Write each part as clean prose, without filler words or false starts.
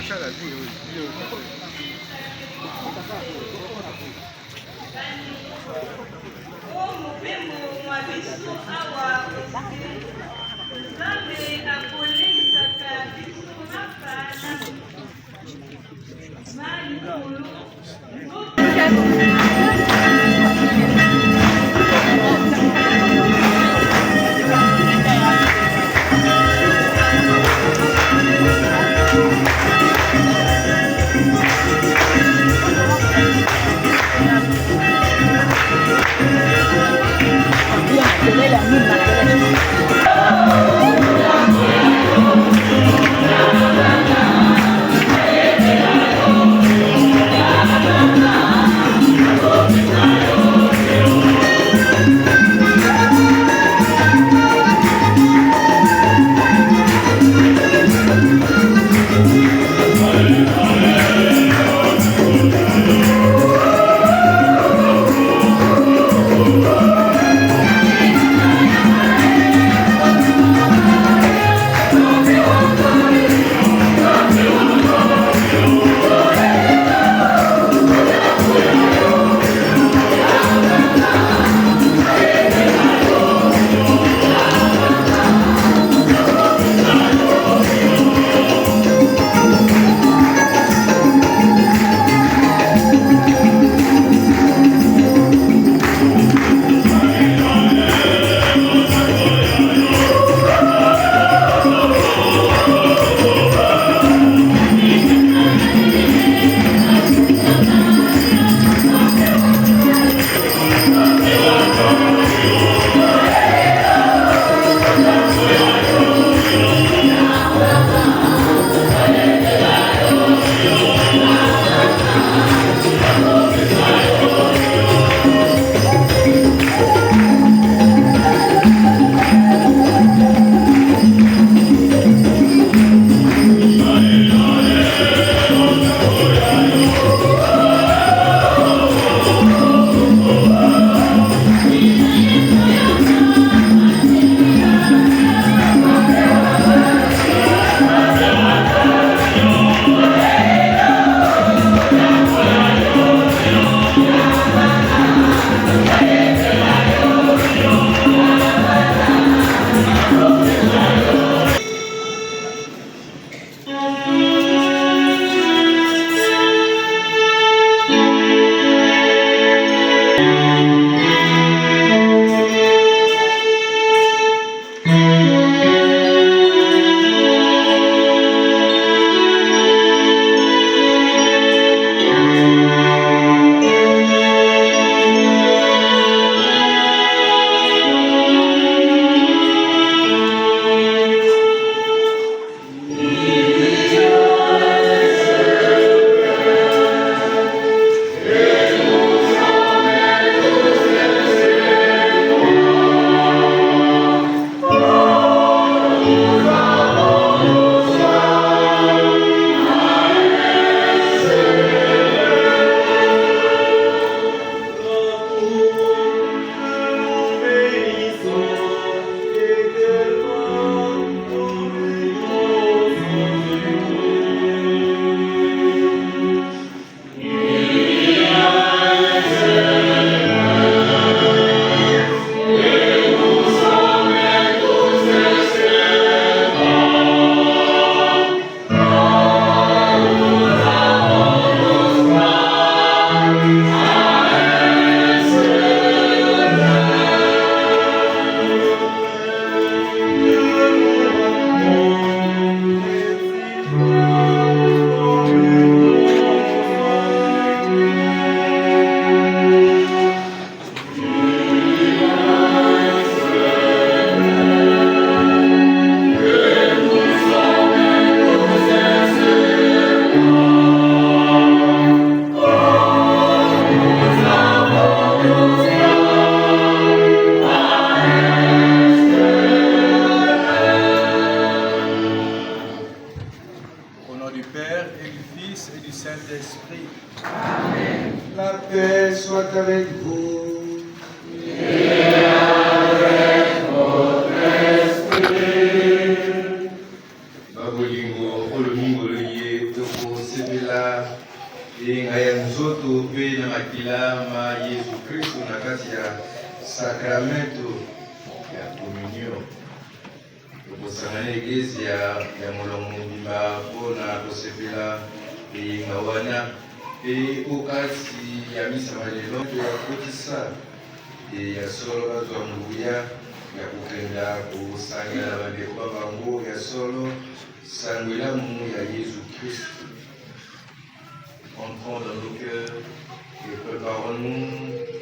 下来自由。nom du Père et du Fils et du Saint-Esprit. La paix soit avec vous. Babolingo, Olomingo, Loye, Toko, Sebela, Ngaya Nzoto, Pe na Makila, Ma Yesu Kristo na kati ya sakramento ya communion. Tokosangana eglise ya molongo mobimba mpona kosepela ngawana pe okati ya misa malelo yakotisa ya solo bazwa nguya ya kokenda kosangela bandeko babango ya solo sango elamu ya Yesu Christ. Entrons dans nos cœurs et préparons-nous.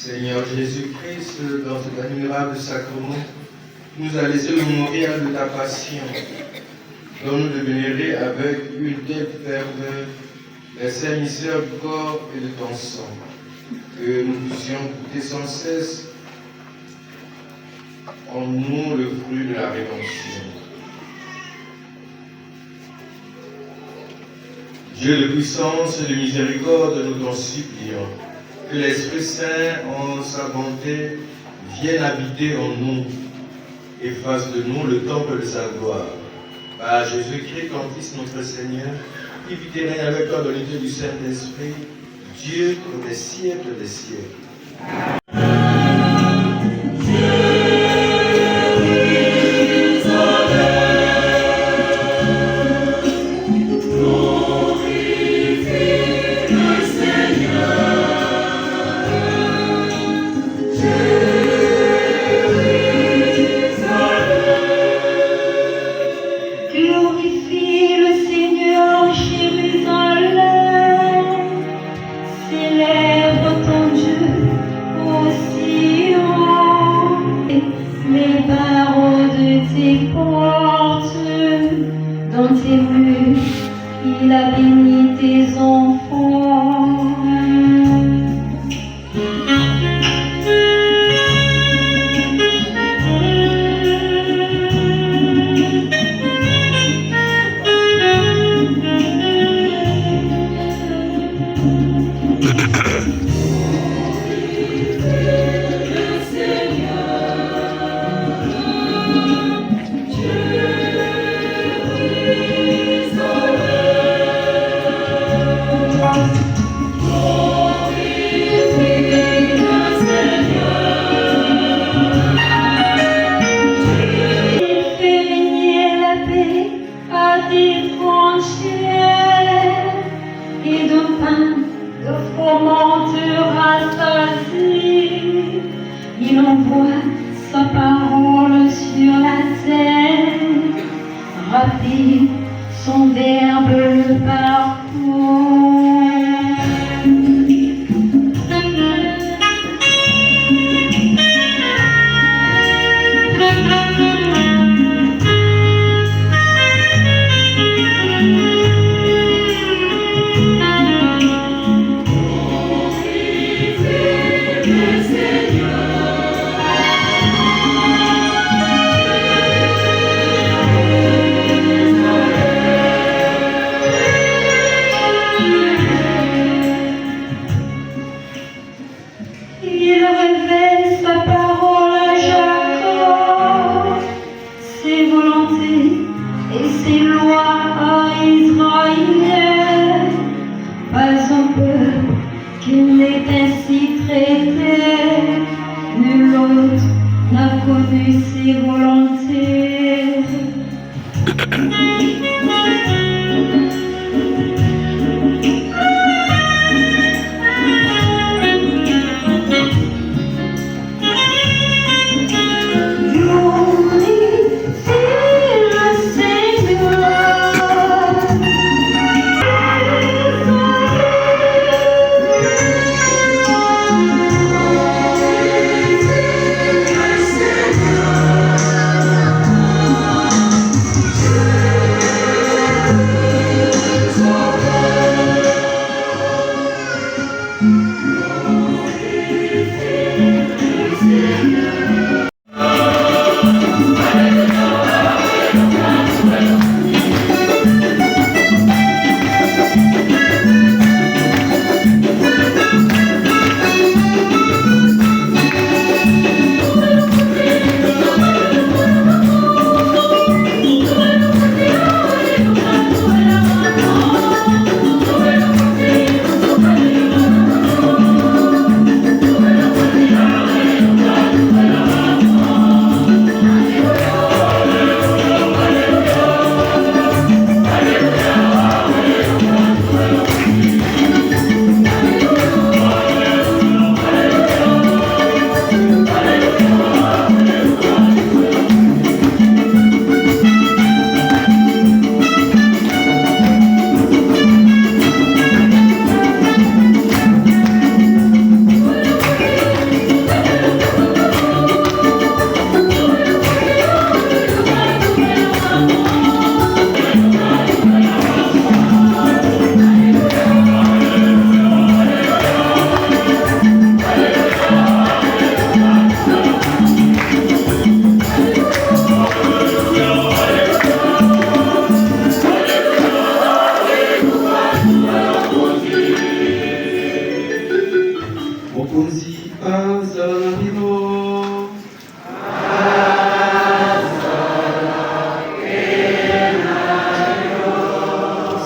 Seigneur Jésus-Christ, dans cet admirable sacrement, nous a laissé le mémorial de ta passion. Donne-nous de vénérer avec une telle ferveur les saints mystères du corps et de ton sang, que nous puissions goûter sans cesse en nous le fruit de la rédemption. Dieu de puissance et de miséricorde, nous t'en supplions, que l'Esprit Saint, en sa bonté, vienne habiter en nous et fasse de nous le temple de sa gloire. Par Jésus-Christ, ton Fils, notre Seigneur, qui vit et règne avec toi dans l'unité du Saint-Esprit, Dieu pour les siècles des siècles. Il a béni tes enfants. Il envoie sa parole sur la terre, rapide, son verbe le parcourt. Il révèle sa parole à Jacob, ses volontés et ses lois à Israël. Pas un peuple qu'il n'ait ainsi traité, nul autre n'a connu ses volontés. Glorifie le Seigneur.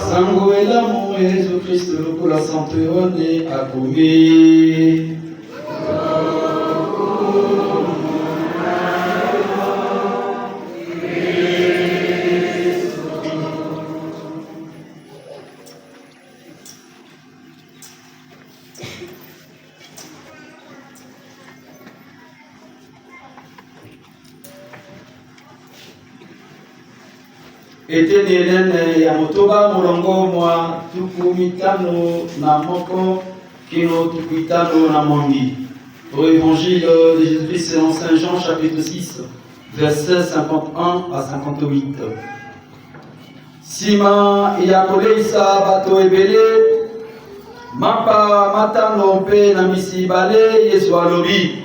Sango elamu Yesu Kristo lokola santo Yohane akomi. Eteni enene ya motoba molongo mwa tuku mitano na moko kino tuku mitano na mwangi. Au évangile de Jésus-Christ selon Saint Jean chapitre 6 versets 51 à 58. Sima ya koleisa bato ebele mapa matano mpe na misibale Yesu alobi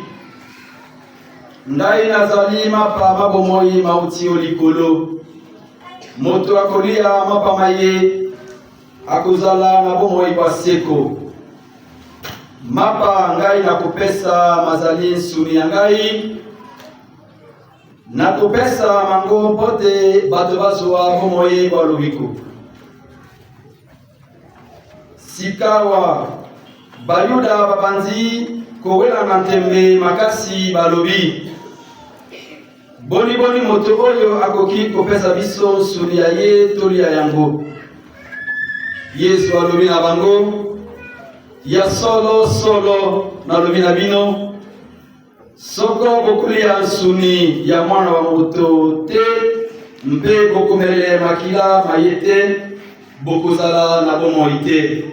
ngai nazali mapa mabomoi mauti o likolo. Moto akolia mapa maye akozala na bomoi baseko. Mapa ngai nakopesa mazali nsuni ya ngai. Nakopesa mango mpote bato bazwa bomoi balobiko. Sikawa bayuda babanzi kowela na ntembe makasi balobi boni boni moto oyo akoki kopesa biso nsuni ya ye tolia yango. Yesu alobi na bango ya solo solo nalobi na bino soko bokolia nsuni ya mwana wa moto te mpe bokomelele makila maye te bokozala na bomoi te.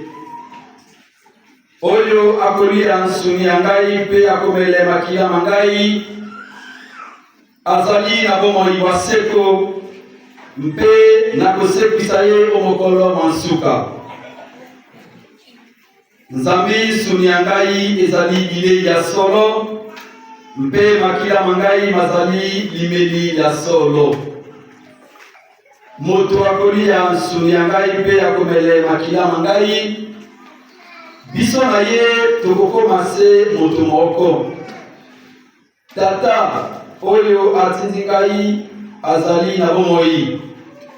Oyo akolia nsuni ya ngai mpe akomelele makila mangai azali na bomoi baseko mpe nakosekisa ye omokolo mansuka. Nzambi nsuni ya ngai ezali bilei ya solo mpe makila mangai mazali limeli ya solo. Moto akolia nsuni ya ngai mpe akomele makila mangai biso na ye tokokoma se moto moko. Tata oyo atindi ngai azali na bomoi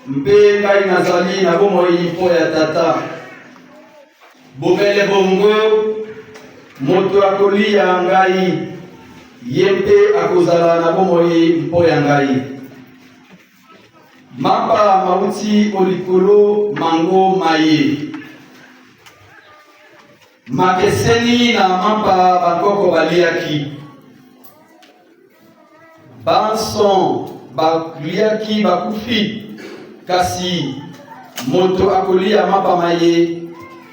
mpe ngai nazali na bomoi mpo ya tata. Bomele bongo moto akolia ngai ye mpe akozala na bomoi mpo ya ngai. Mapa mauti olikolo mango maye makeseni na mapa bakoko baliaki. Banson baliaki bakufi kasi moto akolia mapa maye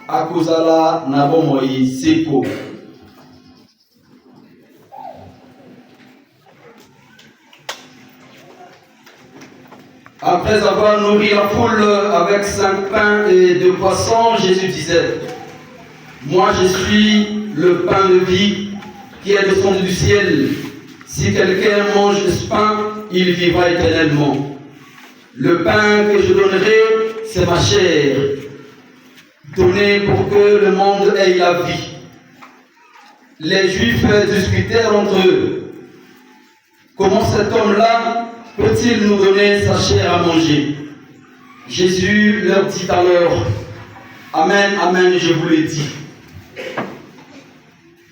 akozala na bomoi seko. Après avoir nourri la foule avec 5 pains et 2 poissons, Jésus disait: moi je suis le pain de vie qui est descendu du ciel. Si quelqu'un mange de ce pain, il vivra éternellement. Le pain que je donnerai, c'est ma chair, donnée pour que le monde ait la vie. Les Juifs discutèrent entre eux. Comment cet homme-là peut-il nous donner sa chair à manger? Jésus leur dit alors: Amen, amen, je vous le dis.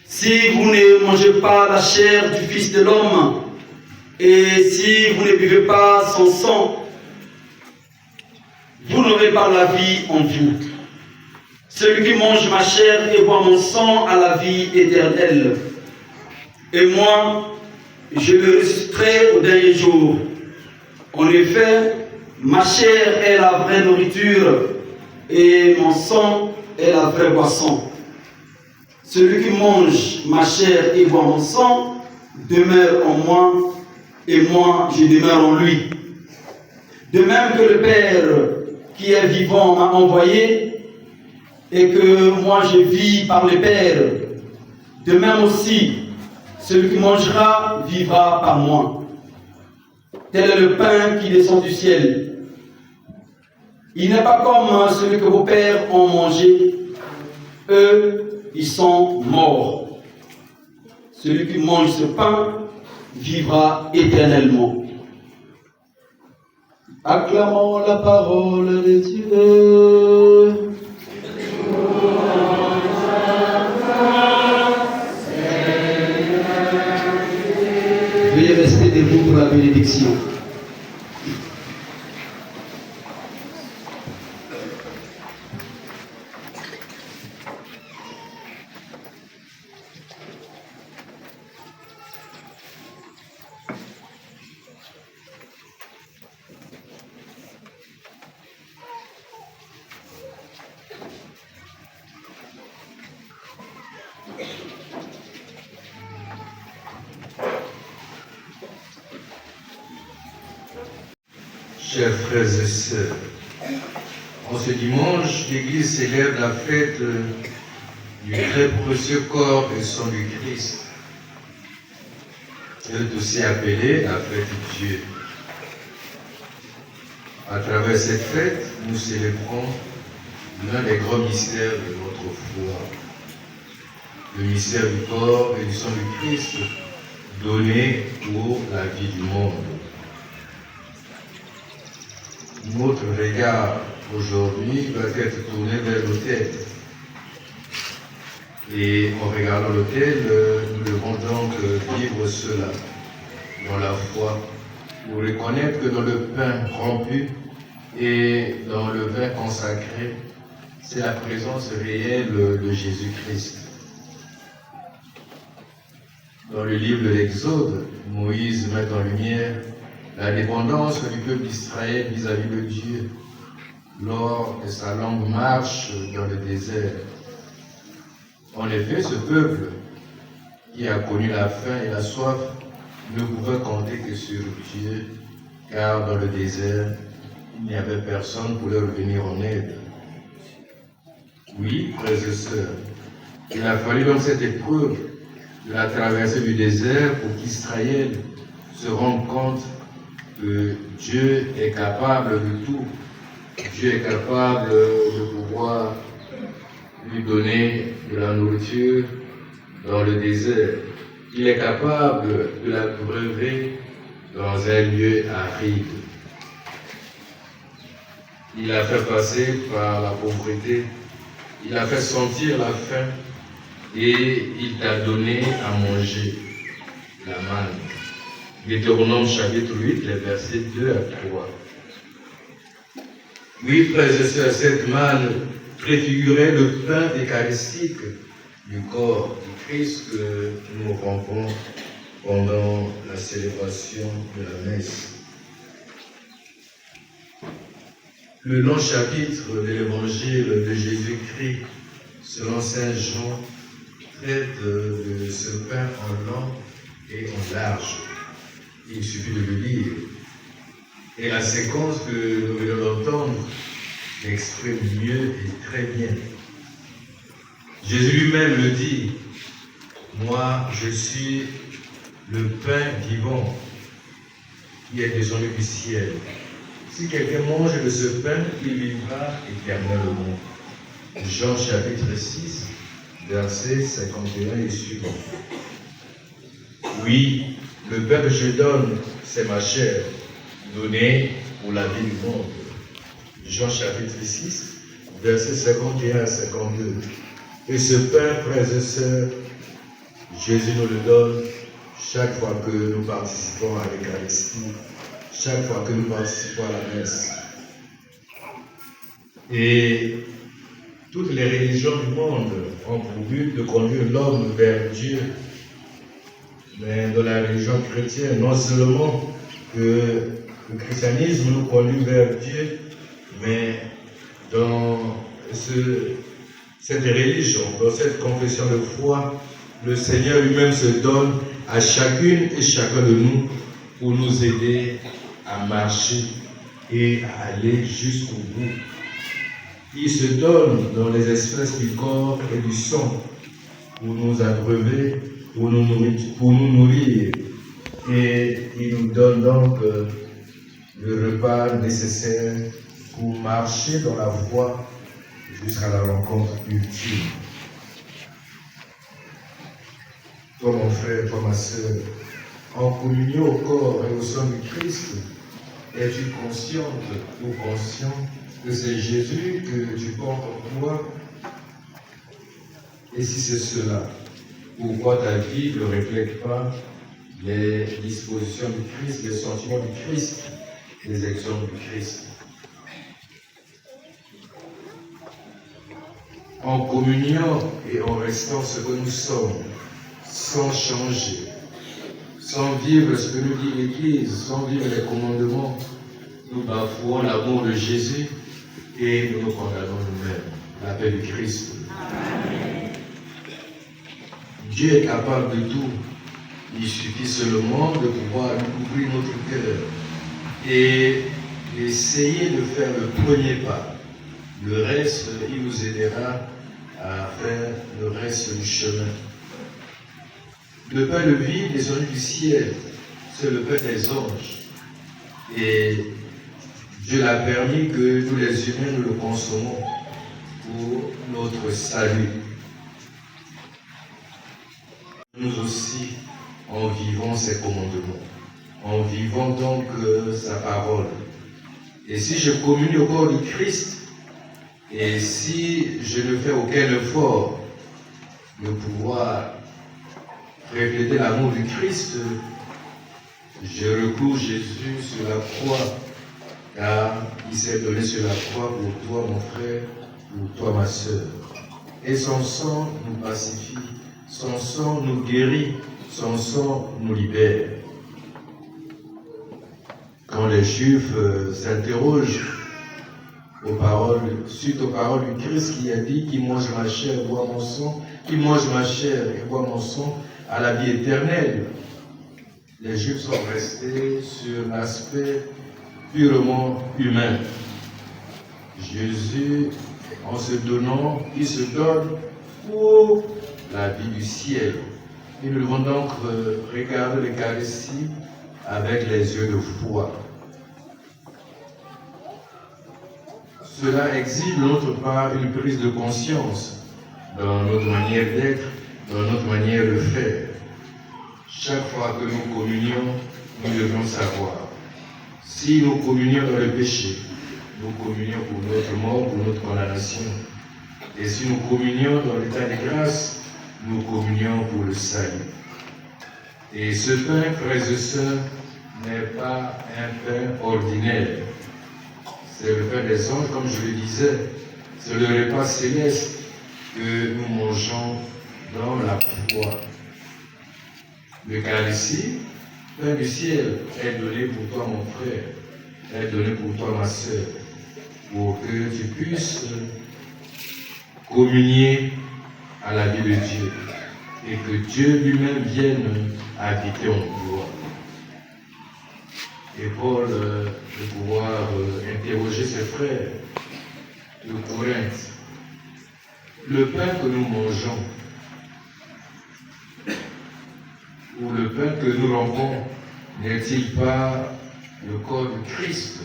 Si vous ne mangez pas la chair du Fils de l'homme, et si vous ne buvez pas son sang, vous n'aurez pas la vie en vous. Celui qui mange ma chair et boit mon sang a la vie éternelle. Et moi, je le ressusciterai au dernier jour. En effet, ma chair est la vraie nourriture et mon sang est la vraie boisson. Celui qui mange ma chair et boit mon sang demeure en moi et moi je demeure en lui. De même que le Père qui est vivant m'a envoyé et que moi je vis par le Père, de même aussi celui qui mangera vivra par moi. Tel est le pain qui descend du ciel. Il n'est pas comme celui que vos pères ont mangé. Eux, ils sont morts. Celui qui mange ce pain vivra éternellement. Acclamons la parole de Dieu. Veuillez rester debout pour la bénédiction. Chers frères et sœurs, en ce dimanche, l'Église célèbre la fête du très précieux corps et sang du Christ. Elle est aussi appelée la fête de Dieu. À travers cette fête, nous célébrons l'un des grands mystères de notre foi, le mystère du corps et du sang du Christ donné pour la vie du monde. Notre regard aujourd'hui va être tourné vers l'autel. Et en regardant l'autel, nous devons donc vivre cela dans la foi, pour reconnaître que dans le pain rompu et dans le vin consacré, c'est la présence réelle de Jésus-Christ. Dans le livre de l'Exode, Moïse met en lumière la dépendance du peuple d'Israël vis-à-vis de Dieu lors de sa longue marche dans le désert. En effet, ce peuple qui a connu la faim et la soif ne pouvait compter que sur Dieu, car dans le désert, il n'y avait personne pour leur venir en aide. Oui, frères et sœurs, il a fallu donc cette épreuve de la traversée du désert pour qu'Israël se rende compte que Dieu est capable de tout. Dieu est capable de pouvoir lui donner de la nourriture dans le désert. Il est capable de la breuver dans un lieu aride. Il a fait passer par la pauvreté, il a fait sentir la faim et il t'a donné à manger la manne. Deutéronome chapitre 8, les versets 2 à 3. Oui, frères et sœurs, cette manne préfigurait le pain eucharistique du corps du Christ que nous rompons pendant la célébration de la messe. Le long chapitre de l'évangile de Jésus-Christ, selon saint Jean, traite de ce pain en long et en large. Il suffit de le lire. Et la séquence que nous venons d'entendre l'exprime mieux et très bien. Jésus lui-même le dit, « Moi, je suis le pain vivant qui est descendu du ciel. Si quelqu'un mange de ce pain, il vivra éternellement. » Jean chapitre 6, versets 51 et suivant. Oui, le pain que je donne, c'est ma chair, donnée pour la vie du monde. Jean chapitre 6, versets 51 à 52. Et ce pain, frères et sœurs, Jésus nous le donne chaque fois que nous participons à l'Eucharistie, chaque fois que nous participons à la messe. Et toutes les religions du monde ont pour but de conduire l'homme vers Dieu. Mais dans la religion chrétienne, non seulement que le christianisme nous conduit vers Dieu, mais dans cette religion, dans cette confession de foi, le Seigneur lui-même se donne à chacune et chacun de nous pour nous aider à marcher et à aller jusqu'au bout. Il se donne dans les espèces du corps et du sang pour nous abreuver, pour nous nourrir. Et il nous donne donc le repas nécessaire pour marcher dans la voie jusqu'à la rencontre ultime. toi mon frère, toi ma sœur, en communion au corps et au sang du Christ, es-tu consciente ou conscient que c'est Jésus que tu portes en toi? Et si c'est cela, pourquoi ta vie ne reflète pas les dispositions du Christ, les sentiments du Christ, les exemples du Christ? En communion et en restant ce que nous sommes, sans changer, sans vivre ce que nous dit l'Église, sans vivre les commandements, nous bafouons l'amour de Jésus et nous nous condamnons nous-mêmes. La paix du Christ. Amen. Dieu est capable de tout. Il suffit seulement de pouvoir ouvrir notre cœur et essayer de faire le premier pas. Le reste, il nous aidera à faire le reste du chemin. Le pain de vie descendu du ciel, c'est le pain des anges. Et Dieu l'a permis que nous les humains nous le consommons pour notre salut. Nous aussi, en vivant ses commandements, en vivant donc sa parole. Et si je communie au corps du Christ, et si je ne fais aucun effort de pouvoir refléter l'amour du Christ, je recours Jésus sur la croix, car il s'est donné sur la croix pour toi, mon frère, pour toi, ma sœur. Et son sang nous pacifie, son sang nous guérit, son sang nous libère. Quand les Juifs s'interrogent suite aux paroles du Christ qui a dit « Qui mange ma chair et boit mon sang, qui mange ma chair et boit mon sang à la vie éternelle », les Juifs sont restés sur l'aspect purement humain. Jésus, en se donnant, il se donne pour la vie du ciel. Et nous devons donc regarder l'Eucharistie avec les yeux de foi. Cela exige de notre part une prise de conscience dans notre manière d'être, dans notre manière de faire. Chaque fois que nous communions, nous devons savoir. Si nous communions dans le péché, nous communions pour notre mort, pour notre condamnation. Et si nous communions dans l'état de grâce, nous communions pour le salut. Et ce pain, frères et sœurs, n'est pas un pain ordinaire. C'est le pain des anges, comme je le disais. C'est le repas céleste que nous mangeons dans la foi. L'Eucharistie, pain du ciel, est donné pour toi, mon frère, est donné pour toi, ma sœur, pour que tu puisses communier à la vie de Dieu et que Dieu lui-même vienne habiter en toi. Et Paul de pouvoir interroger ses frères de Corinthe. Le pain que nous mangeons, ou le pain que nous rompons, n'est-il pas le corps du Christ?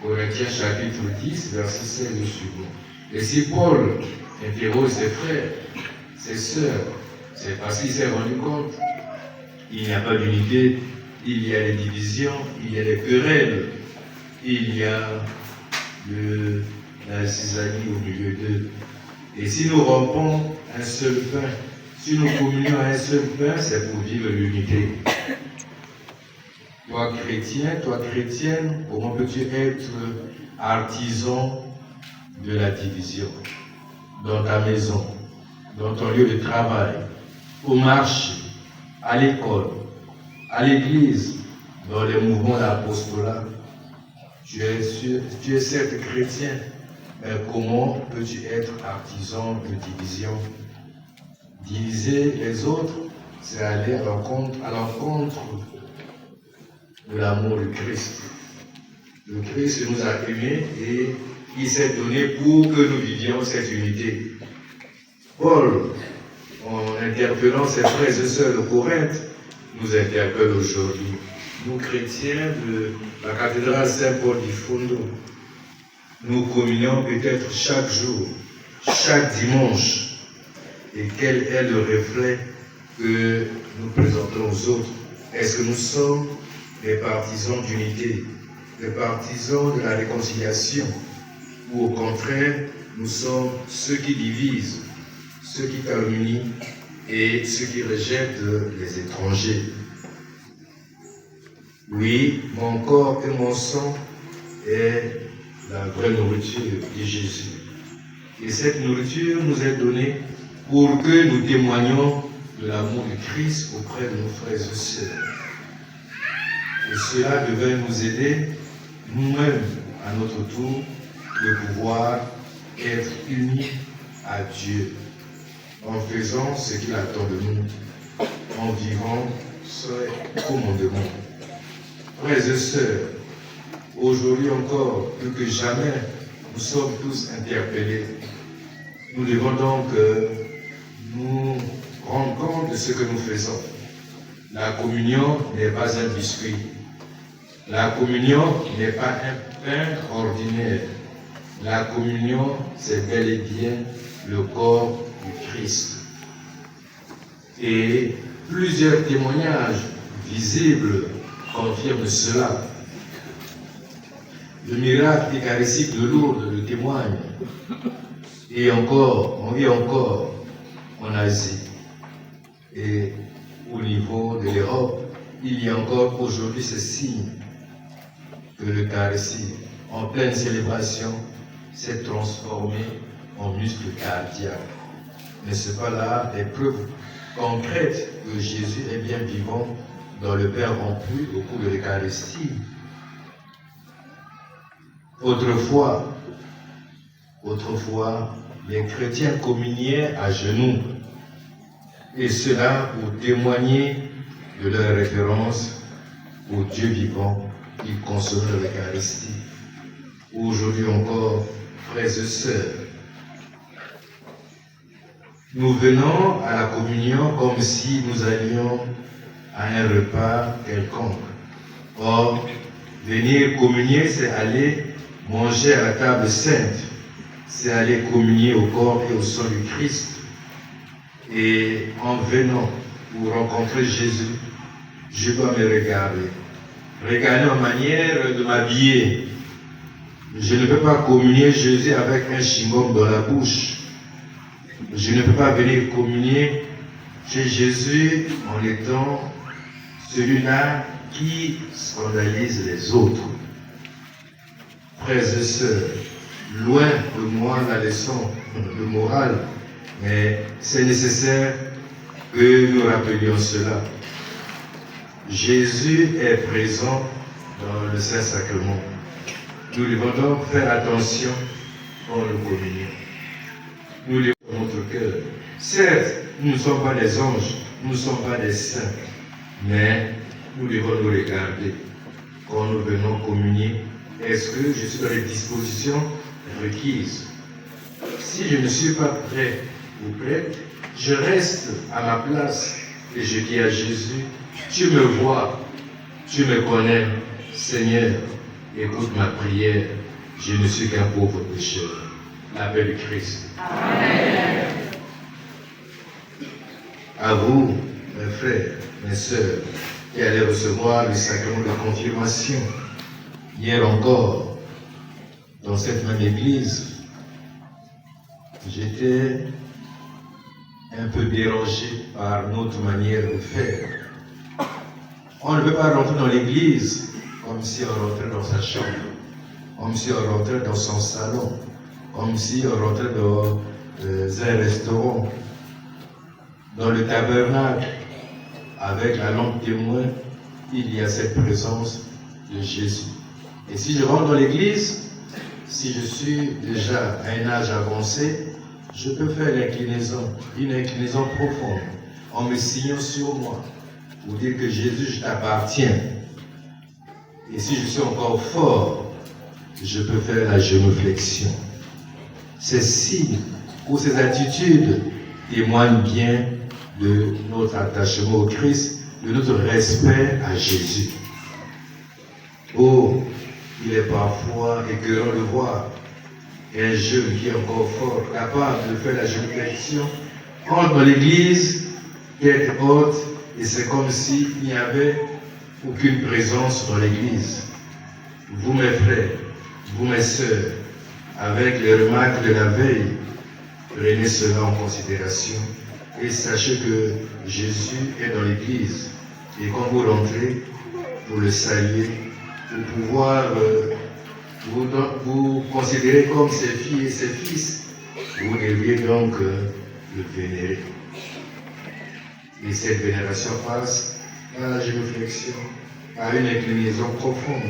Corinthiens chapitre 10, verset 16 et suivant. Et si Paul interroge ses frères, ses sœurs, c'est parce qu'il s'est rendu compte qu'il n'y a pas d'unité, il y a des divisions, il y a des querelles, il y a la zizanie au milieu d'eux. Et si nous rompons un seul pain, si nous communions à un seul pain, c'est pour vivre l'unité. Toi chrétien, toi chrétienne, comment peux-tu être artisan de la division dans ta maison, dans ton lieu de travail, au marché, à l'école, à l'église, dans les mouvements d'apostolat? Tu es certes chrétien, mais comment peux-tu être artisan de division? Diviser les autres, c'est aller à l'encontre de l'amour du Christ. Le Christ nous a aimés et il s'est donné pour que nous vivions cette unité. Paul, en interpellant ses frères et sœurs de Corinthe, nous interpelle aujourd'hui. Nous, chrétiens de la cathédrale Saint-Paul di Fondo, nous communions peut-être chaque jour, chaque dimanche, et quel est le reflet que nous présentons aux autres? Est-ce que nous sommes des partisans d'unité, des partisans de la réconciliation, ou au contraire, nous sommes ceux qui divisent, ceux qui calomnient et ceux qui rejettent les étrangers? Oui, mon corps et mon sang est la vraie nourriture de Jésus. Et cette nourriture nous est donnée pour que nous témoignions de l'amour du Christ auprès de nos frères et sœurs. Et cela devait nous aider, nous-mêmes, à notre tour, de pouvoir être unis à Dieu, en faisant ce qu'il attend de nous, en vivant ce commandement. Frères et sœurs, aujourd'hui encore, plus que jamais, nous sommes tous interpellés. Nous devons donc nous rendre compte de ce que nous faisons. La communion n'est pas un biscuit. La communion n'est pas un pain ordinaire. La communion, c'est bel et bien le corps du Christ. Et plusieurs témoignages visibles confirment cela. Le miracle eucharistique de Lourdes le témoigne. Et encore, on vit encore en Asie. Et au niveau de l'Europe, il y a encore aujourd'hui ce signe que l'Eucharistie, en pleine célébration, s'est transformé en muscle cardiaque. Mais ce n'est pas là des preuves concrètes que Jésus est bien vivant dans le Père rompu au cours de l'Eucharistie. Autrefois, les chrétiens communiaient à genoux, et cela pour témoigner de leur référence au Dieu vivant qui consomme l'Eucharistie. Aujourd'hui encore, frères et sœurs, nous venons à la communion comme si nous allions à un repas quelconque. Or, venir communier, c'est aller manger à la table sainte, c'est aller communier au corps et au sang du Christ. Et en venant pour rencontrer Jésus, je dois me regarder en manière de m'habiller. Je ne peux pas communier Jésus avec un chewing-gum dans la bouche. Je ne peux pas venir communier chez Jésus en étant celui-là qui scandalise les autres. Frères et sœurs, loin de moi la leçon de morale, mais c'est nécessaire que nous rappelions cela. Jésus est présent dans le Saint-Sacrement. Nous devons donc faire attention quand nous communions. Nous devons notre cœur. Certes, nous ne sommes pas des anges, nous ne sommes pas des saints, mais nous devons nous regarder quand nous venons communier. Est-ce que je suis dans les dispositions requises? Si je ne suis pas prêt ou prête, je reste à ma place et je dis à Jésus, tu me vois, tu me connais, Seigneur, écoute ma prière, je ne suis qu'un pauvre pécheur. La paix du Christ. Amen. À vous, mes frères, mes sœurs, qui allez recevoir le sacrement de confirmation. Hier encore, dans cette même église, j'étais un peu dérangé par notre manière de faire. On ne peut pas rentrer dans l'église comme si on rentrait dans sa chambre, comme si on rentrait dans son salon, comme si on rentrait dans un restaurant. Dans le tabernacle, avec la lampe témoin, il y a cette présence de Jésus. Et si je rentre dans l'église, si je suis déjà à un âge avancé, je peux faire une inclinaison profonde, en me signant sur moi, pour dire que Jésus, je t'appartiens. Et si je suis encore fort, je peux faire la génuflexion. Ces signes ou ces attitudes témoignent bien de notre attachement au Christ, de notre respect à Jésus. Oh, il est parfois écœurant de voir un jeune qui est encore fort, capable de faire la génuflexion, Entre dans l'église, tête haute, et c'est comme s'il n'y avait aucune présence dans l'église. Vous mes frères, vous mes sœurs, avec les remarques de la veille, prenez cela en considération et sachez que Jésus est dans l'église. Et quand vous rentrez, vous le saluez, pour pouvoir vous considérer comme ses filles et ses fils. Vous devriez donc le vénérer. Et cette vénération passe par la génuflexion, par une inclinaison profonde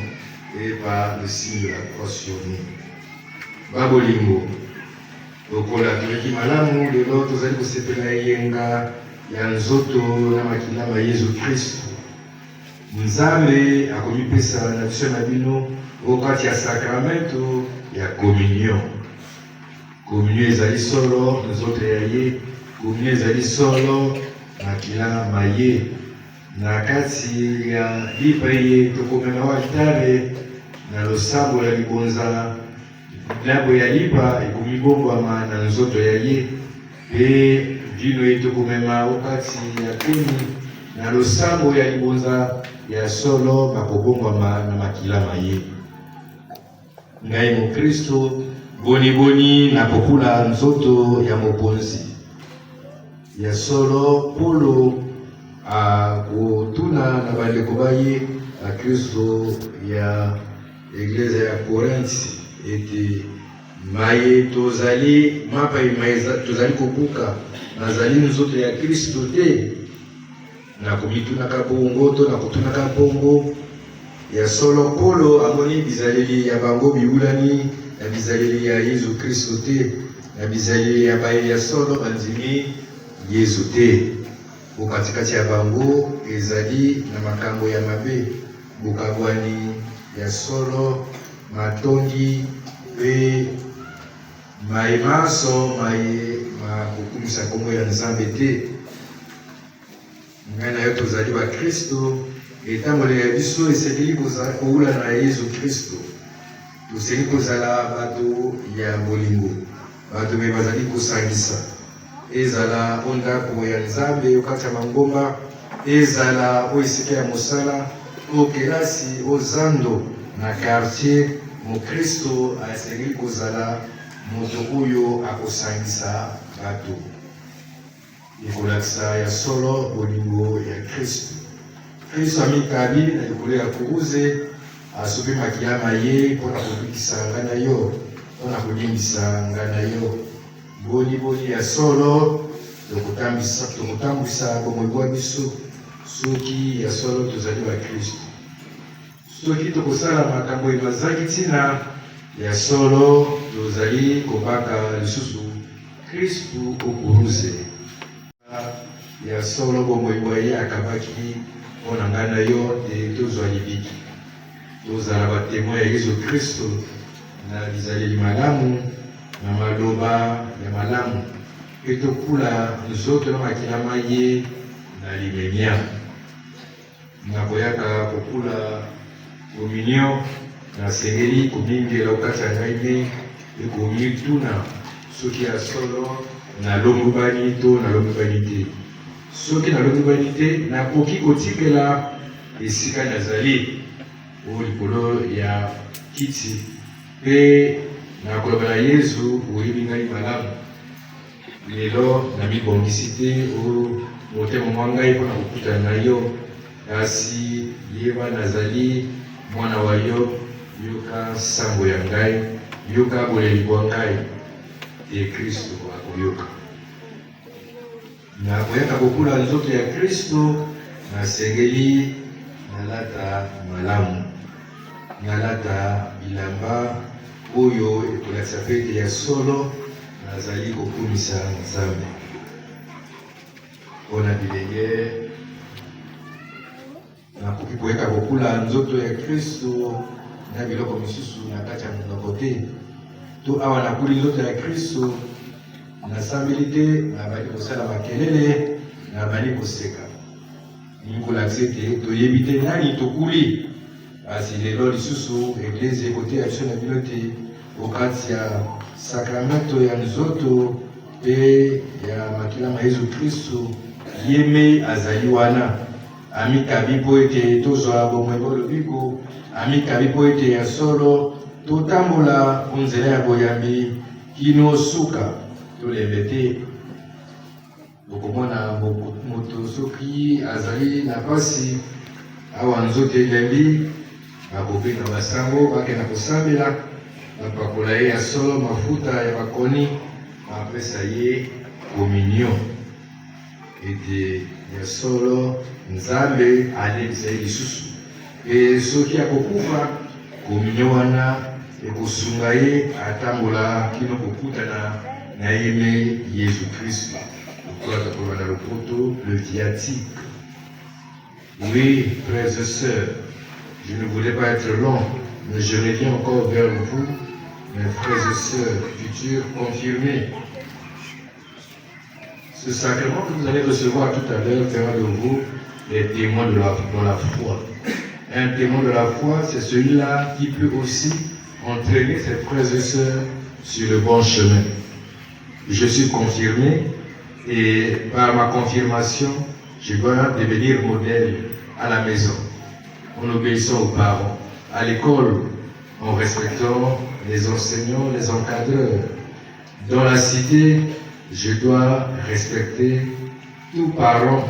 et par le signe de la croix sur nous. Babolingo, lokola tuleki malamu lelo tozali kosepela yenga ya nzoto na makila ya Yesu Kristo. Nzambe akomipesa na biso na bino okati ya sakramento ya communion. Communion ezali solo nzoto ya ye, communion ezali solo makila maye. Na kati ya lipa ye tokomema wa altare na losambo ya libonza labo ya lipa ekomibongwama na nzoto ya ye pe vino ye tokomema okati ya kuni na losambo ya libonza ya solo bakobongwama na makila maye. Ngai Mokristo boni na kokula nzoto ya mokonzi ya solo polo akutuna na bandeko baye na Kristo ya Eglise ya Korinthi ete maye tozali mapa tozali kobuka nazali nzoto ya Kristo te na komitunaka bongo to na kutunaka bongo ya solo polo amoni bizaleli ya bango biulani na bizaleli ya Yesu Kristo te na bizaleli ya baye ya solo bandimi Yesu te. Bukatikati ya bango ezali na makambo ya mabe bukabwani ya solo matondi pe maimaso maye makukumisa kongo ya Nzambe te. Ngai na yo tozali ba Kristo etambole ya biso esengeli koula na Yesu Kristo. Tosengeli kozala bato ya bolingo, bato me bazali kosangisa ezala ondako ya Nzambe okati ya mangomba, ezala o esika ya mosala o kelasi o zando na quartier. Mokristo asengeli kozala moto oyo akosangisa bato ekolakisa ya solo bolingo ya Kristo. Kristo amikabi na likolo ya kuruze asopi makila maye mpona kobikisa ngai na yo, mpona kolimbisa ngai na yo. Boni ya solo tokotambwisa bomoi bwa biso soki ya solo tozali ba Kristo. Soki tokosala makambo ebazaki ntina ya solo tozali kobaka lisusu Kristo okuruze ya solo bomoi bwa ye akabaki mpona ngai na yo te tozwa libiki. Tozala batemoin ya Yesu Kristo na bizaleli malamu na maloba ya malamu pe tokula nzoto na makila maye na limemia. Nakoyaka kokula communion nasengeli komingela okati ya ngai ne ekomituna soki ya solo nalombubani to nalombubani te. Soki nalombubani te nakoki kotikela esika nazali o likolo ya kiti pe nakoloba na Yesu oyebi ngai malamu. Lelo namibongisi te o motema mwa ngai mpona kokutana na yo, kasi yeba nazali mwana wa yo, yoka sango ya ngai, yoka boleli bwa ngai te Kristo akoyoka. Nakoyaka kokula nzoto ya Kristo nasengeli nalata malamu, nalata bilamba oyo ekolakisa pete ya solo nazali kokumisa Nzambe. Mpona bilenge nakoki koyeka kokula nzoto ya Kristo na biloko misusu na kati ya monoko te. To awa nakuli nzoto ya Kristo nasambeli te, nabali kosala makelele, nabali koseka. Nikolakisa te toyebi te nani tokuli. Asi lelo lisusu eglise ekote ya biso na bino te okati ya sakramento ya nzoto pe ya makila ma Yesu Kristo yeme azali wana amikabi po ete tozwa bomoi bolobiko amikabi po ete ya solo totambola onzela ya boyambi kino suka tolembe te. Okomona moto soki azali na pasi awa nzoto elembi bakobenga basango bakenda kosambela bapakola ye ya solo mafuta ya bakoni bapesa ye communion ete ya solo nzambe alebisa ye lisusu pe soki akokufa communion wana ekosunga ye atambola kino kokutana na yeme Yesu Kristo. Le viatique. Oui, frères et sœurs, je ne voulais pas être long, mais je reviens encore vers vous, mes frères et sœurs, futurs confirmés. Ce sacrement que vous allez recevoir tout à l'heure fera de vous des témoins de la foi. Un témoin de la foi, c'est celui-là qui peut aussi entraîner ses frères et sœurs sur le bon chemin. Je suis confirmé. Et par ma confirmation, je dois devenir modèle à la maison, en obéissant aux parents, à l'école, en respectant les enseignants, les encadreurs. Dans la cité, je dois respecter tout parent,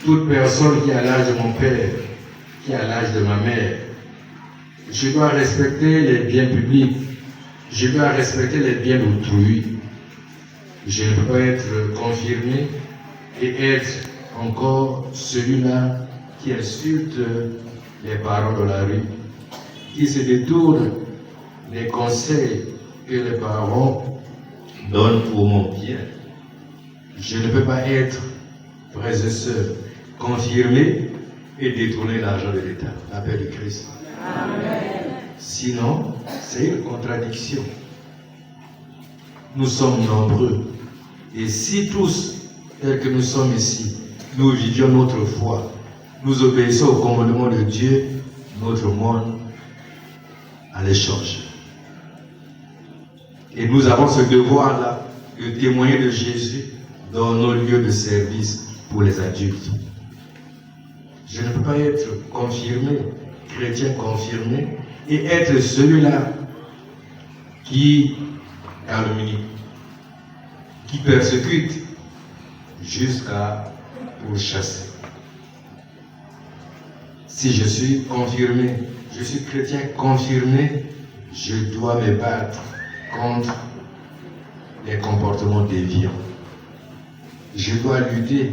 toute personne qui a l'âge de mon père, qui a l'âge de ma mère. Je dois respecter les biens publics, je dois respecter les biens d'autrui. Je ne peux pas être confirmé et être encore celui-là qui insulte les parents de la rue, qui se détourne des conseils que les parents donnent pour mon bien. Je ne peux pas être, frères et sœurs, confirmé et détourner l'argent de l'État, la paix de Christ. Amen. Sinon, c'est une contradiction. Nous sommes nombreux. Et si tous, tels que nous sommes ici, nous vivions notre foi, nous obéissons au commandement de Dieu, notre monde allait changer. Et nous avons ce devoir-là de témoigner de Jésus dans nos lieux de service pour les adultes. Je ne peux pas être confirmé, chrétien confirmé, et être celui-là qui calomnie, qui persécute jusqu'à pourchasser. Si je suis confirmé, je suis chrétien confirmé, je dois me battre contre les comportements déviants. Je dois lutter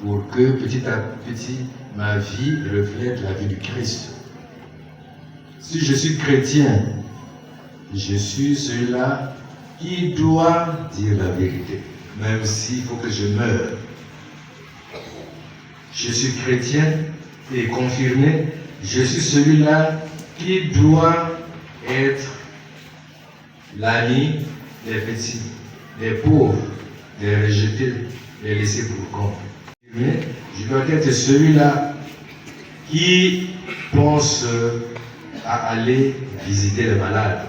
pour que petit à petit ma vie reflète la vie du Christ. Si je suis chrétien, je suis celui-là qui doit dire la vérité, même s'il faut que je meure. Je suis chrétien et confirmé, je suis celui-là qui doit être l'ami des petits, des pauvres, des rejetés, des laissés pour compte. Je dois être celui-là qui pense à aller visiter les malades,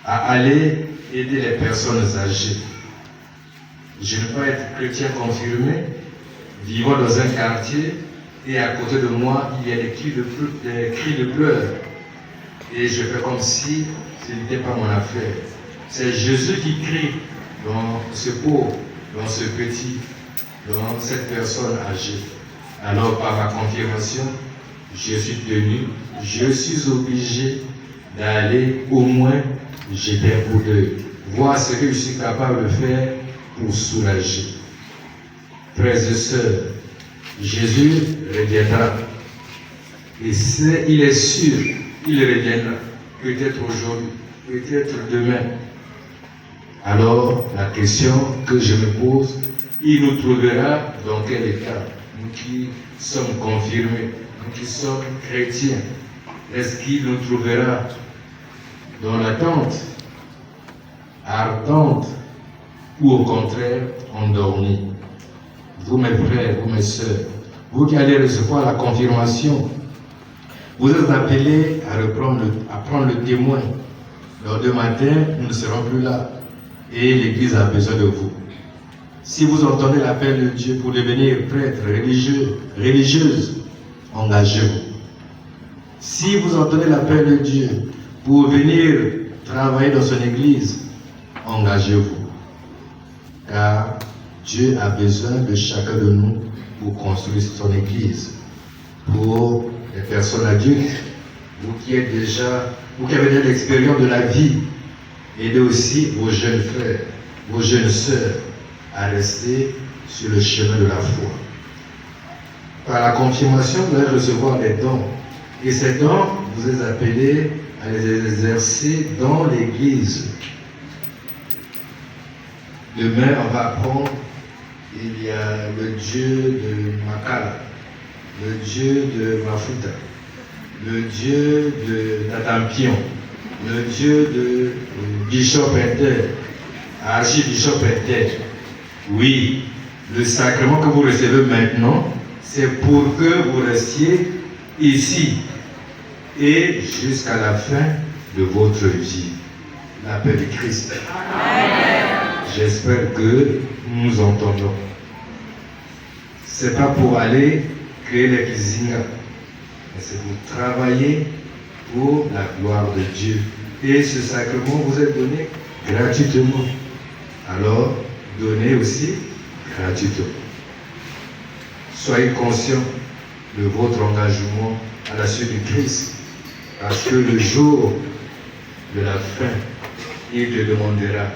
à aller aider les personnes âgées. Je ne peux pas être chrétien confirmé, vivant dans un quartier, et à côté de moi, il y a des cris de pleurs. Et je fais comme si ce n'était pas mon affaire. C'est Jésus qui crie dans ce pauvre, dans ce petit, dans cette personne âgée. Alors, par ma confirmation, je suis tenu, je suis obligé d'aller au moins jeter un coup d'œil, voir ce que je suis capable de faire pour soulager. Frères et sœurs, Jésus reviendra. Et il est sûr, il reviendra. Peut-être aujourd'hui, peut-être demain. Alors, la question que je me pose, il nous trouvera dans quel état? Nous qui sommes confirmés, nous qui sommes chrétiens, est-ce qu'il nous trouvera dans l'attente, ardente, ou au contraire endormis? Vous mes frères, vous mes sœurs, vous qui allez recevoir la confirmation, vous êtes appelés à prendre le témoin. Lors de matin, nous ne serons plus là. et l'Église a besoin de vous. Si vous entendez l'appel de Dieu pour devenir prêtre, religieux, religieuse, engagez-vous. Si vous entendez l'appel de Dieu pour venir travailler dans son Église, engagez-vous. Car Dieu a besoin de chacun de nous pour construire son Église. Pour les personnes adultes, vous qui avez déjà l'expérience de la vie, aidez aussi vos jeunes frères, vos jeunes sœurs à rester sur le chemin de la foi. Par la confirmation, vous allez recevoir des dons. Et ces dons, vous êtes appelés à les exercer dans l'Église. Demain, on va apprendre, il y a le Dieu de Makala, le Dieu de Mafuta, le Dieu de Tatampion, le Dieu de Bishop Inter, Archibishop Inter. Oui, le sacrement que vous recevez maintenant, c'est pour que vous restiez ici et jusqu'à la fin de votre vie. La paix de Christ. J'espère que nous nous entendons. C'est pas pour aller créer les Kizinga, mais c'est pour travailler pour la gloire de Dieu. Et ce sacrement vous est donné gratuitement. Alors, donnez aussi gratuitement. Soyez conscients de votre engagement à la suite du Christ, parce que le jour de la fin, il te demandera,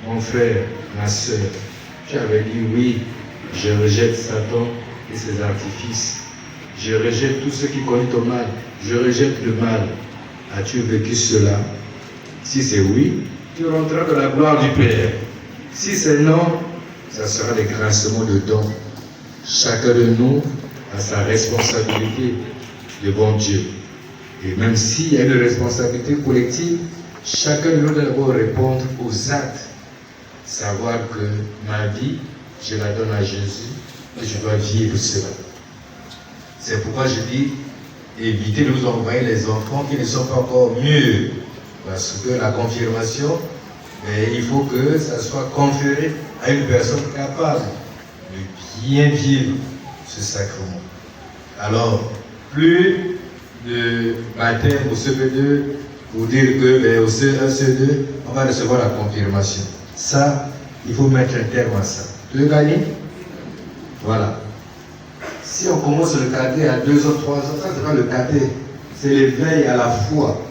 mon frère, ma soeur, tu avais dit oui, je rejette Satan et ses artifices. Je rejette tout ce qui connaît au mal. Je rejette le mal. As-tu vécu cela? Si c'est oui, tu rentreras dans la gloire du Père. Si c'est non, ça sera des grincements de dents. Chacun de nous a sa responsabilité devant Dieu. Et même s'il y a une responsabilité collective, chacun de nous doit d'abord répondre aux actes. Savoir que ma vie, je la donne à Jésus et je dois vivre cela. C'est pourquoi je dis, évitez de vous envoyer les enfants qui ne sont pas encore mûrs. Parce que la confirmation, il faut que ça soit conféré à une personne capable de bien vivre ce sacrement. Alors, plus de baptême au CP2 pour dire que au CE1, CE2, on va recevoir la confirmation. Ça, il faut mettre un terme à ça. Tu veux gagner? Voilà. Si on commence le cadet à 2 ans, 3 ans, ça c'est pas le cadet, c'est l'éveil à la foi.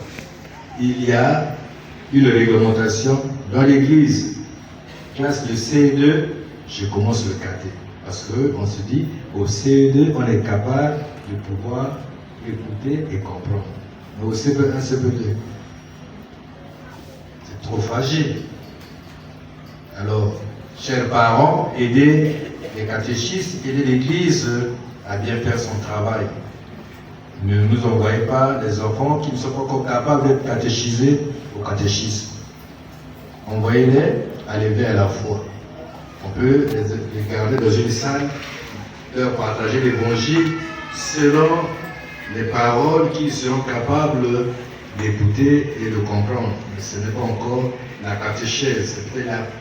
Il y a une réglementation dans l'église. Classe de CE2, je commence le cadet. Parce qu'on se dit, au CE2, on est capable de pouvoir écouter et comprendre. Mais au CP1, CP2, c'est trop fragile. Alors, chers parents, aidez les catéchistes, aidez l'Église à bien faire son travail. Ne nous envoyez pas des enfants qui ne sont pas encore capables d'être catéchisés au catéchisme. Envoyez-les à l'éveil à la foi. On peut les garder dans une salle, leur partager l'évangile selon les paroles qu'ils seront capables d'écouter et de comprendre. Mais ce n'est pas encore la catéchèse, c'est peut-être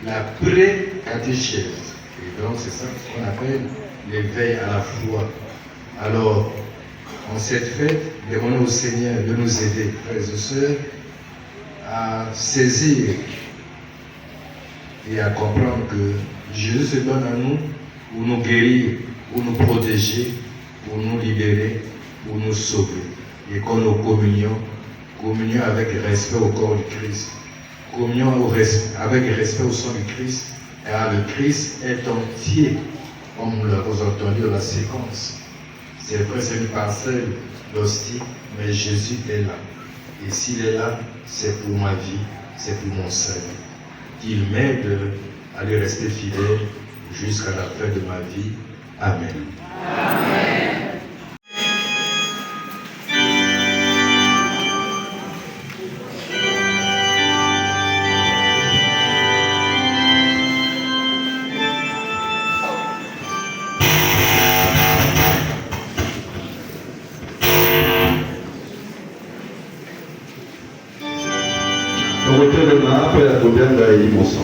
la pré-catéchèse. Et donc c'est ça qu'on appelle l'éveil à la foi. Alors, en cette fête, demandons au Seigneur de nous aider, frères et sœurs, à saisir et à comprendre que Jésus se donne à nous pour nous guérir, pour nous protéger, pour nous libérer, pour nous sauver. Et quand nous communions avec respect au corps du Christ, communion avec respect au sang du Christ, car le Christ est entier, comme nous l'avons entendu dans la séquence. C'est vrai, c'est une parcelle d'hostie, mais Jésus est là. Et s'il est là, c'est pour ma vie, c'est pour mon salut. Qu'il m'aide à lui rester fidèle jusqu'à la fin de ma vie. Amen. Amen. Au retour de ma kwela kobenga elimoso.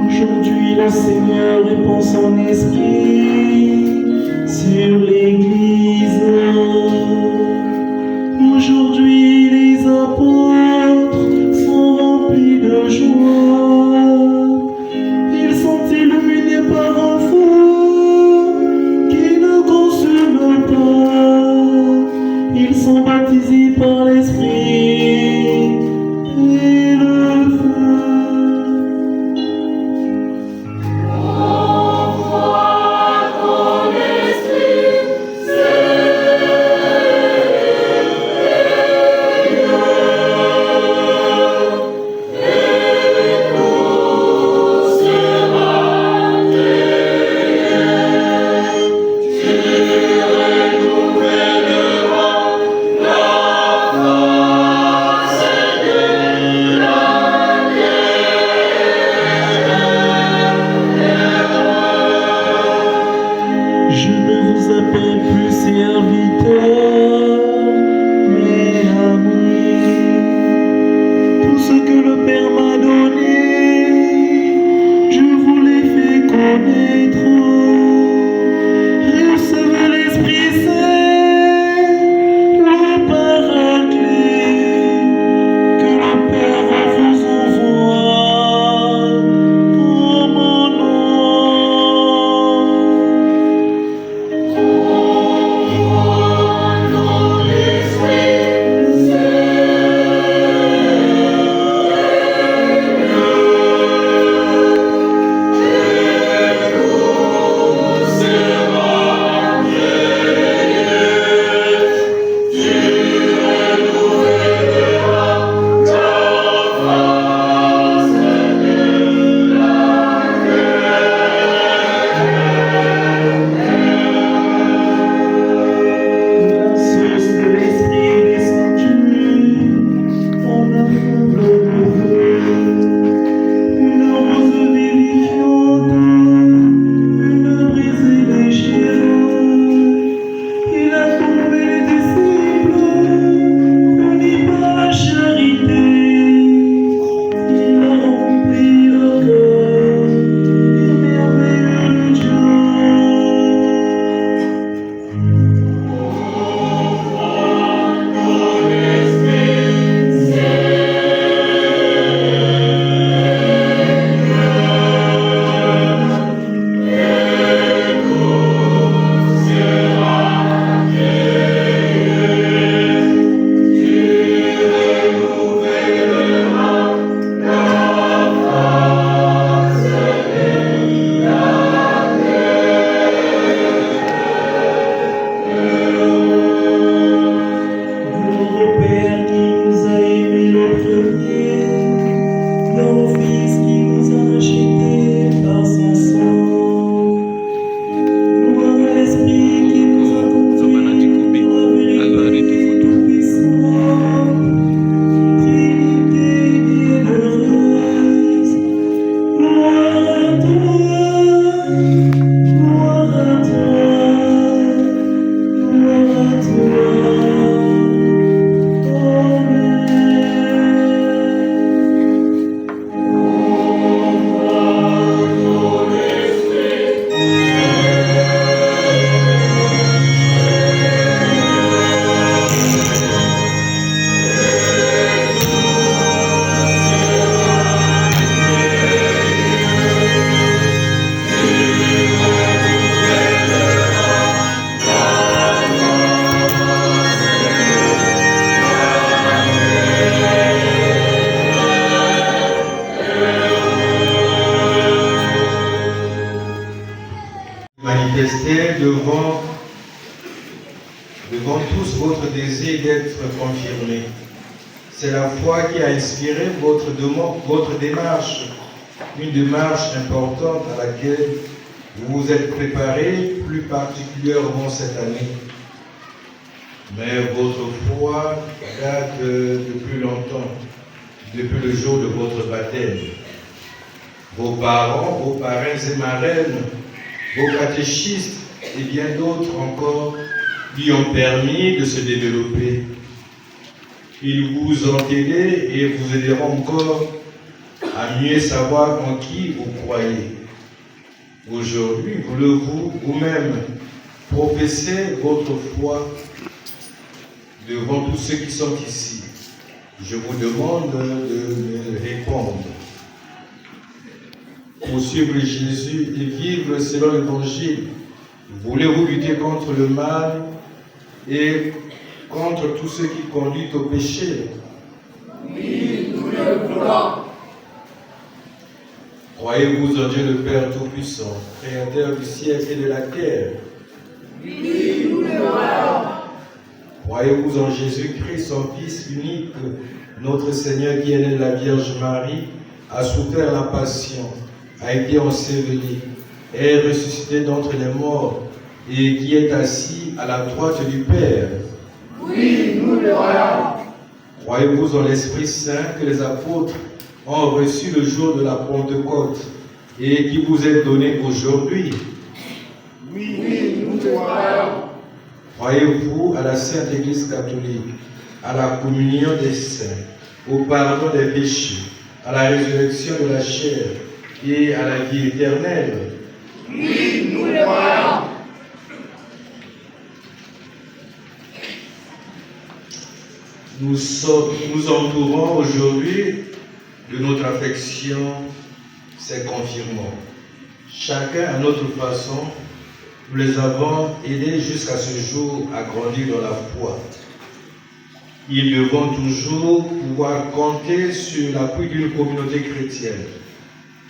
Aujourd'hui, le Seigneur répand son esprit sur l'Église. Aujourd'hui, les apôtres sont remplis de joie. Ils sont illuminés par un feu qui ne consume pas. Ils sont baptisés par l'Esprit et le feu. Au revoir. désir d'être confirmé. C'est la foi qui a inspiré votre démarche, une démarche importante à laquelle vous vous êtes préparé plus particulièrement cette année. Mais votre foi date de plus longtemps, depuis le jour de votre baptême. Vos parents, vos parrains et marraines, vos catéchistes et bien d'autres encore lui ont permis de se développer. Ils vous ont aidé et vous aideront encore à mieux savoir en qui vous croyez. Aujourd'hui, vous-même professez votre foi devant tous ceux qui sont ici. Je vous demande de me répondre. Pour suivre Jésus et vivre selon l'Évangile, voulez-vous lutter contre le mal et contre tous ceux qui conduisent au péché? Oui, nous le voulons. Croyez-vous en Dieu le Père Tout-Puissant, Créateur du ciel et de la terre? Oui, nous le voulons. Croyez-vous en Jésus-Christ, son Fils unique, notre Seigneur qui est né de la Vierge Marie, a souffert la passion, a été enseveli, est ressuscité d'entre les morts et qui est assis à la droite du Père? Oui, nous le voulons. Croyez-vous en l'Esprit Saint que les apôtres ont reçu le jour de la Pentecôte et qui vous est donné aujourd'hui? Oui, nous le voulons. Croyez-vous à la Sainte Église catholique, à la communion des saints, au pardon des péchés, à la résurrection de la chair et à la vie éternelle? Oui, nous le voulons. Nous entourons aujourd'hui de notre affection ces confirmants. Chacun à notre façon, nous les avons aidés jusqu'à ce jour à grandir dans la foi. Ils devront toujours pouvoir compter sur l'appui d'une communauté chrétienne.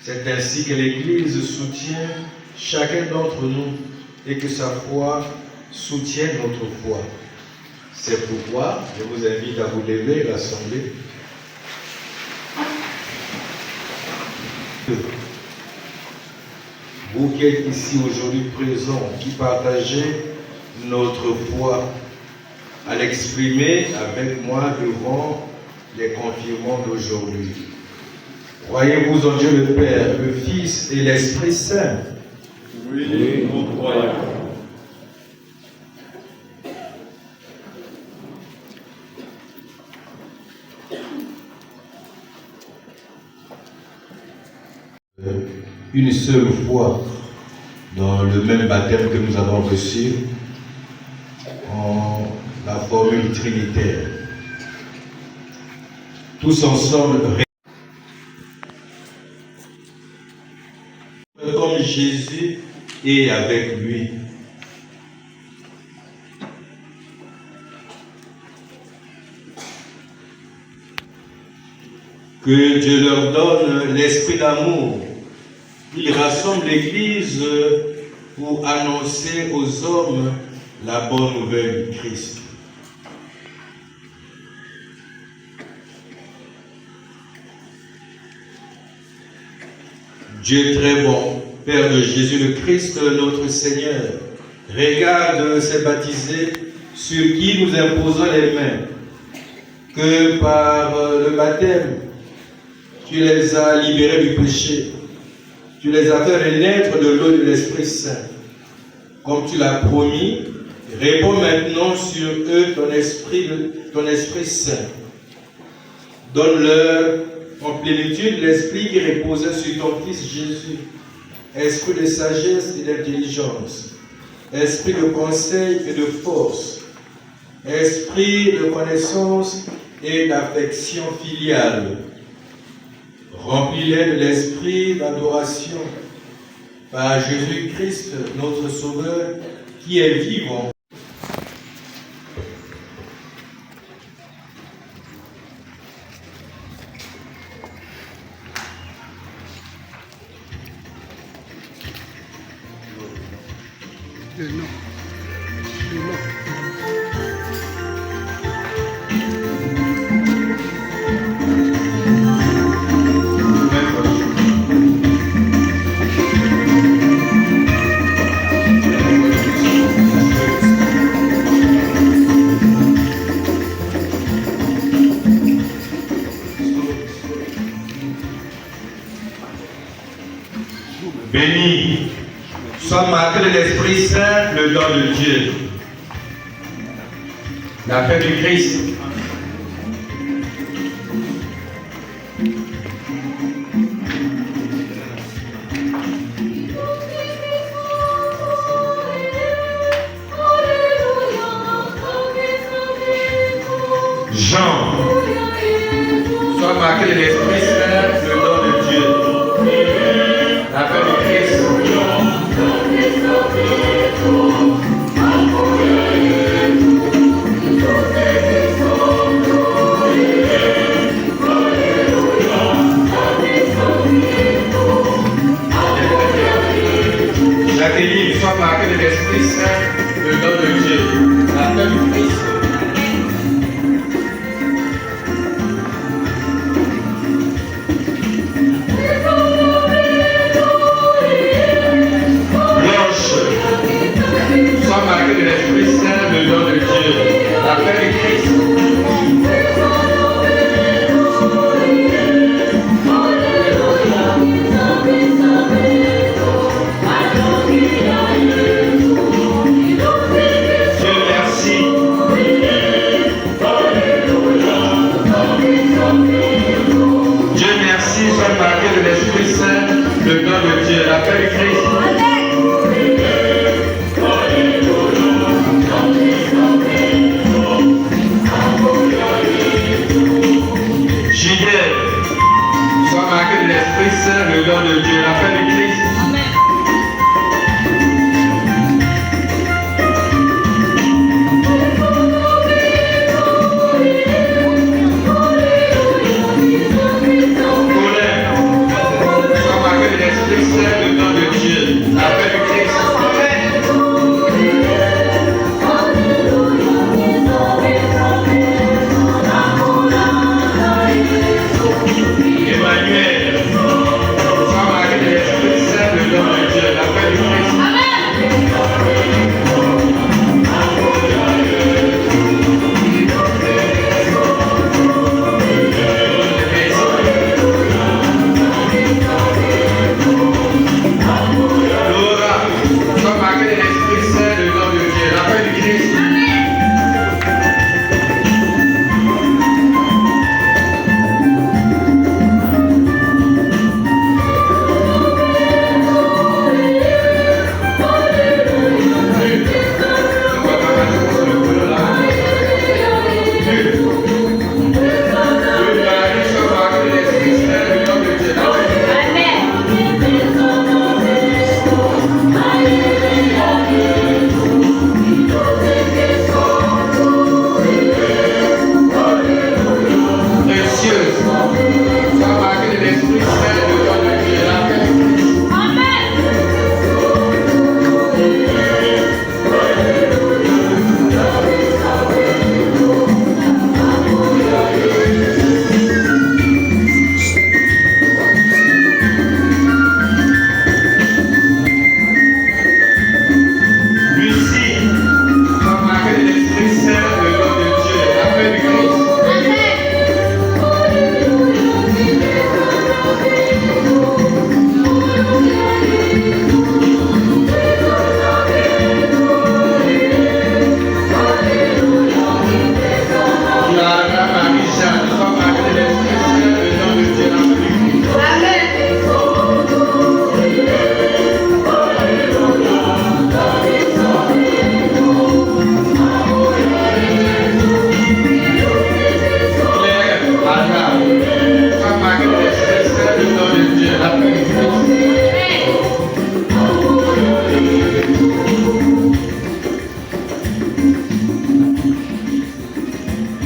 C'est ainsi que l'Église soutient chacun d'entre nous et que sa foi soutienne notre foi. C'est pourquoi je vous invite à vous lever, l'Assemblée. Vous qui êtes ici aujourd'hui présents, qui partagez notre foi, à l'exprimer avec moi devant les confirmants d'aujourd'hui. Croyez-vous en Dieu le Père, le Fils et l'Esprit Saint? Oui, nous croyons. Une seule fois dans le même baptême que nous avons reçu en la formule trinitaire. Tous ensemble, comme Jésus est avec lui. Que Dieu leur donne l'esprit d'amour. Il rassemble l'Église pour annoncer aux hommes la bonne nouvelle du Christ. Dieu très bon, Père de Jésus le Christ, notre Seigneur, regarde ces baptisés sur qui nous imposons les mains, que par le baptême, tu les as libérés du péché. Tu les as fait renaître de l'eau et de l'Esprit Saint. Comme tu l'as promis, répands maintenant sur eux ton Esprit Saint. Donne-leur en plénitude l'Esprit qui reposait sur ton Fils Jésus. Esprit de sagesse et d'intelligence. Esprit de conseil et de force. Esprit de connaissance et d'affection filiale. Remplis-les de l'esprit d'adoration par Jésus-Christ, notre Sauveur, qui est vivant. Le nom. Béni, sois marqué de l'Esprit Saint, le don de Dieu. La paix du Christ. Jean, sois marqué de l'Esprit Saint, le don de Dieu. La paix du Christ. Jacqueline, sois marqué de l'Esprit Saint, le don de Dieu. La paix du Christ. Sois marqué de l'Esprit Saint, le don de Dieu, la paix du Christ. Dieu merci. Dieu merci, sois marqué de l'Esprit Saint, le don de Dieu, la paix du Christ. Sois marqué de l'Esprit Saint, le don de Dieu, la paix du Christ. Colin, sois marqué de l'Esprit Saint, le don de Dieu, la paix du Christ. Emmanuel, sois marqué de l'Esprit Saint, le don de Dieu, la paix du Christ. Laura, sois marqué de l'Esprit Saint, le don de Dieu, la paix du Christ.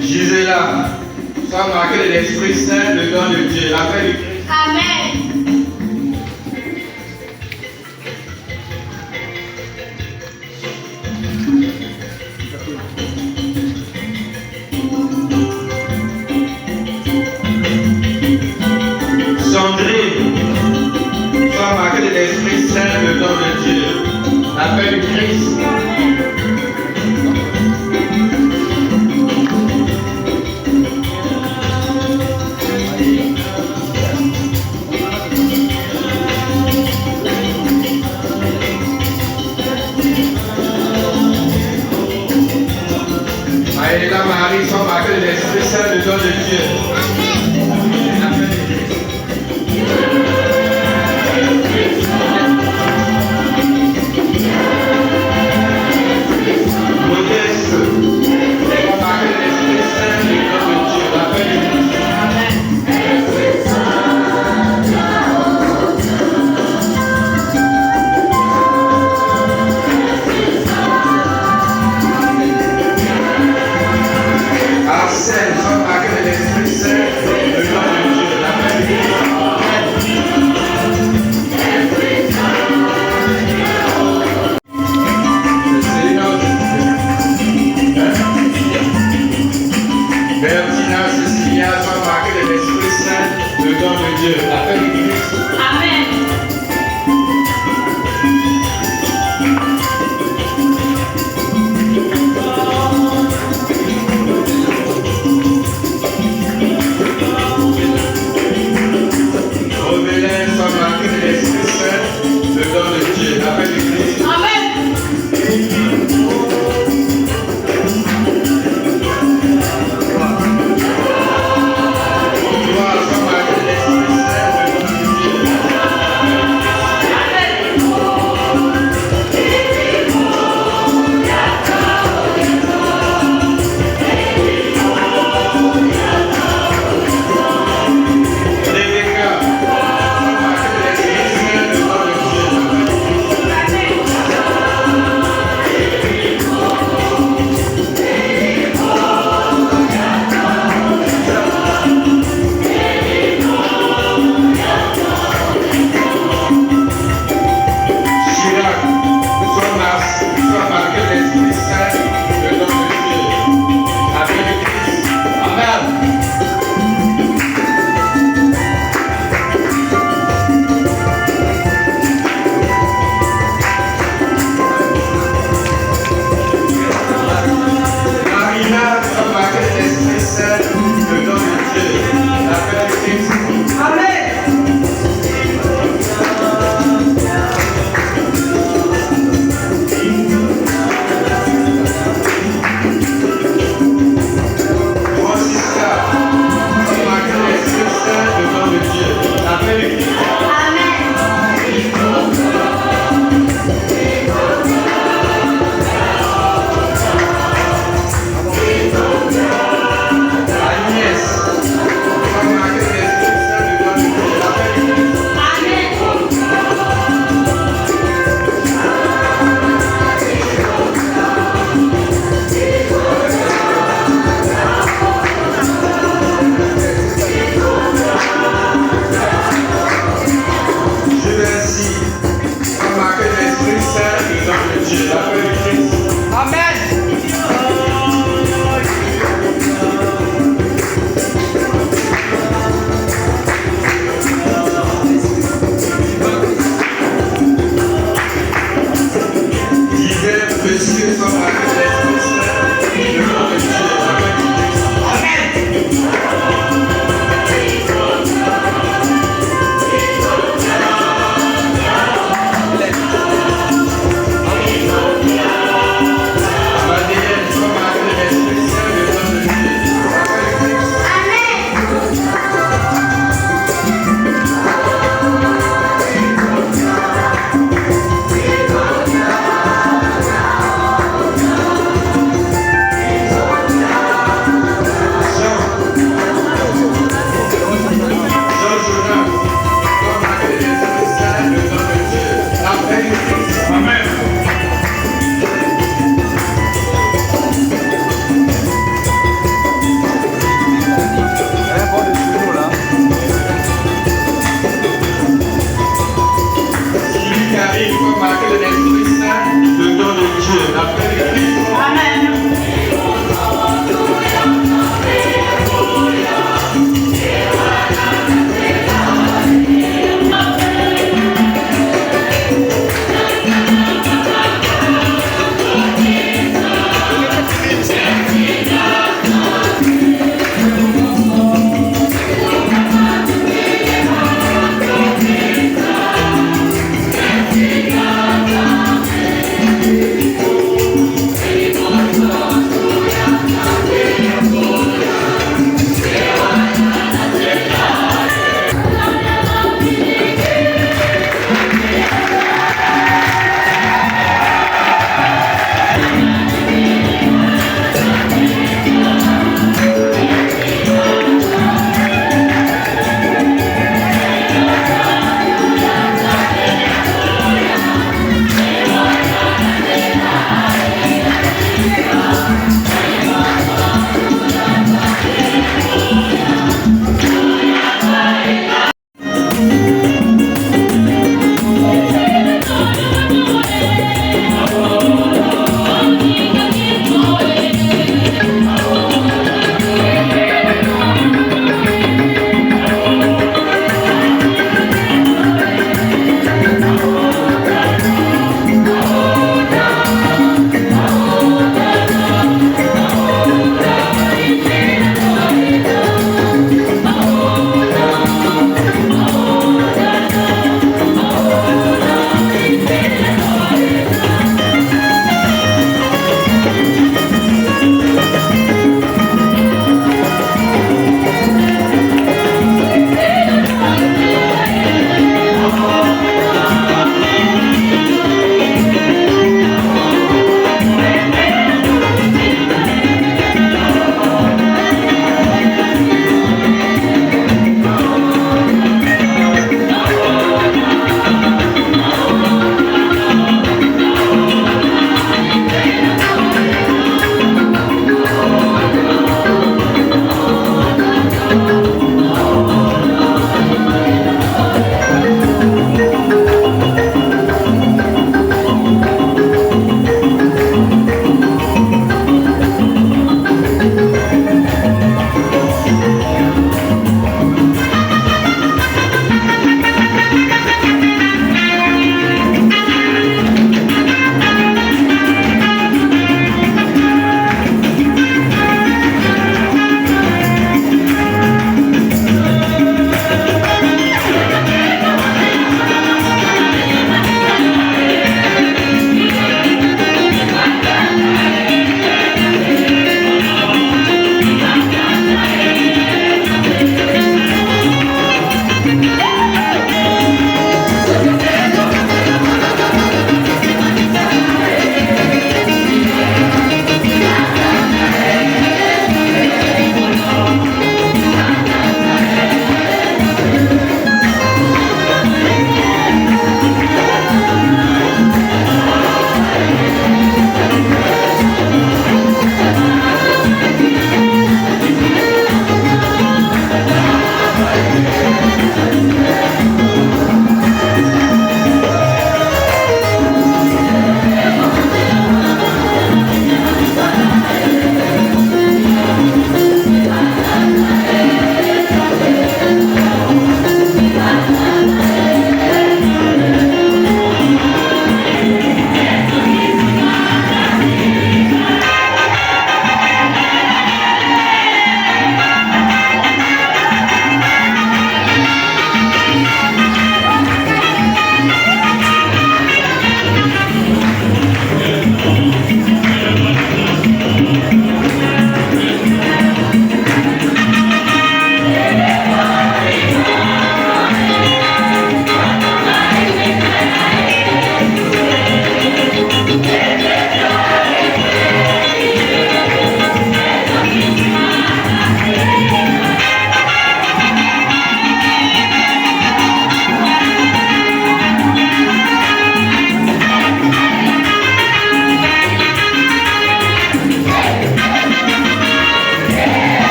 Gisela, sois marqué de l'Esprit Saint, le don de Dieu, la paix du Christ. Amen. Sandrine, sois marqué de l'Esprit Saint, le don de Dieu, la paix du Christ. Le temps de Dieu, la fin du Christ. Amen.